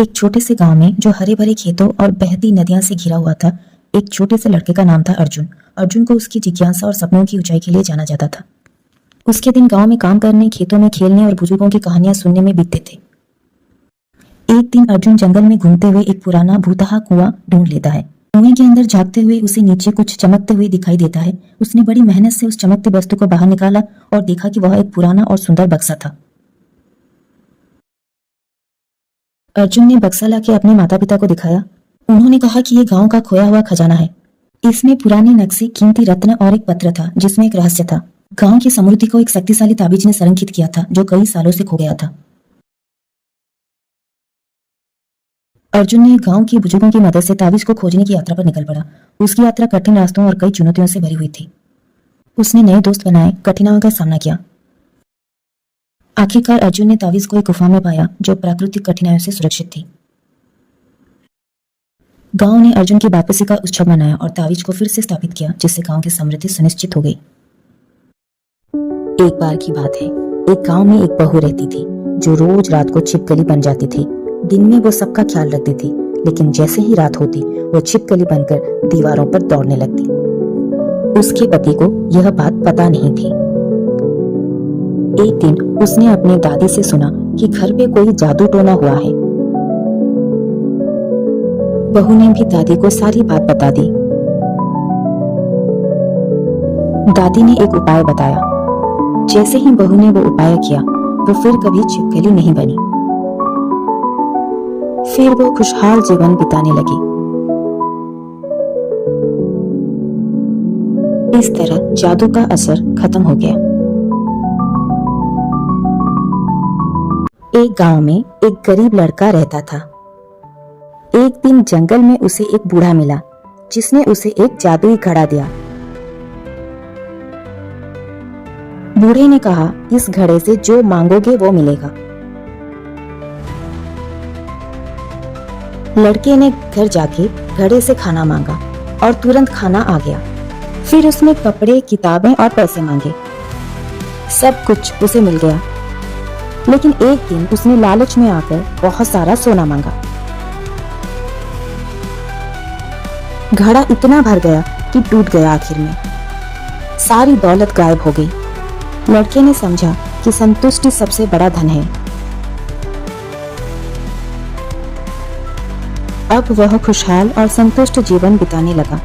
एक छोटे से गांव में जो हरे भरे खेतों और बहती नदियां से घिरा हुआ था, एक छोटे से लड़के का नाम था अर्जुन। अर्जुन को उसकी जिज्ञासा और सपनों की ऊंचाई के लिए जाना जाता था। उसके दिन गांव में काम करने, खेतों में खेलने और बुजुर्गों की कहानियां सुनने में बीतते थे। एक दिन अर्जुन जंगल में घूमते हुए एक पुराना भूतहा कुआं ढूंढ लेता है। कुएं के अंदर झांकते हुए उसे नीचे कुछ चमकते हुए दिखाई देता है। उसने बड़ी मेहनत से उस चमकती वस्तु को बाहर निकाला और देखा कि वह एक पुराना और सुंदर बक्सा था। अर्जुन ने बक्सा लाके अपने माता पिता को दिखाया। उन्होंने कहा कि ये गांव का खोया हुआ खजाना है। इसमें पुराने नक्शे, कीमती रत्न और एक पत्र था जिसमें एक रहस्य था। गांव की समृद्धि को एक शक्तिशाली ताबीज ने संरक्षित किया था जो कई सालों से खो गया था। अर्जुन ने गांव के बुजुर्गों की मदद से ताबीज को खोजने की यात्रा पर निकल पड़ा। उसकी यात्रा कठिन रास्तों और कई चुनौतियों से भरी हुई थी। उसने नए दोस्त बनाए, कठिनाइयों का सामना किया। आखिरकार अर्जुन ने ताबीज को एक गुफा में पाया जो प्राकृतिक कठिनाइयों से सुरक्षित थी। गांव ने अर्जुन की वापसी का उत्सव मनाया और ताबीज को फिर से स्थापित किया, जिससे गांव की समृद्धि सुनिश्चित हो गई। एक बार की बात है, एक गांव में एक बहू रहती थी जो रोज रात को छिपकली बन जाती थी। दिन में वो सबका ख्याल रखती थी, लेकिन जैसे ही रात होती वो छिपकली बनकर दीवारों पर दौड़ने लगती। उसके पति को यह बात पता नहीं थी। एक दिन उसने अपने दादी से सुना कि घर पे कोई जादू टोना हुआ है। बहू ने भी दादी को सारी बात बता दी। दादी ने एक उपाय बताया। जैसे ही बहू ने वो उपाय किया, वो फिर कभी छिपकली नहीं बनी। फिर वो खुशहाल जीवन बिताने लगी। इस तरह जादू का असर खत्म हो गया। एक गांव में एक गरीब लड़का रहता था। एक दिन जंगल में उसे एक बूढ़ा मिला जिसने उसे एक जादुई घड़ा दिया। बूढ़े ने कहा, इस घड़े से जो मांगोगे वो मिलेगा। लड़के ने घर जाके घड़े से खाना मांगा और तुरंत खाना आ गया। फिर उसने कपड़े, किताबें और पैसे मांगे। सब कुछ उसे मिल गया। लेकिन एक दिन उसने लालच में आकर बहुत सारा सोना मांगा। घड़ा इतना भर गया कि टूट गया। आखिर में सारी दौलत गायब हो गई। लड़के ने समझा कि संतुष्टि सबसे बड़ा धन है। अब वह खुशहाल और संतुष्ट जीवन बिताने लगा।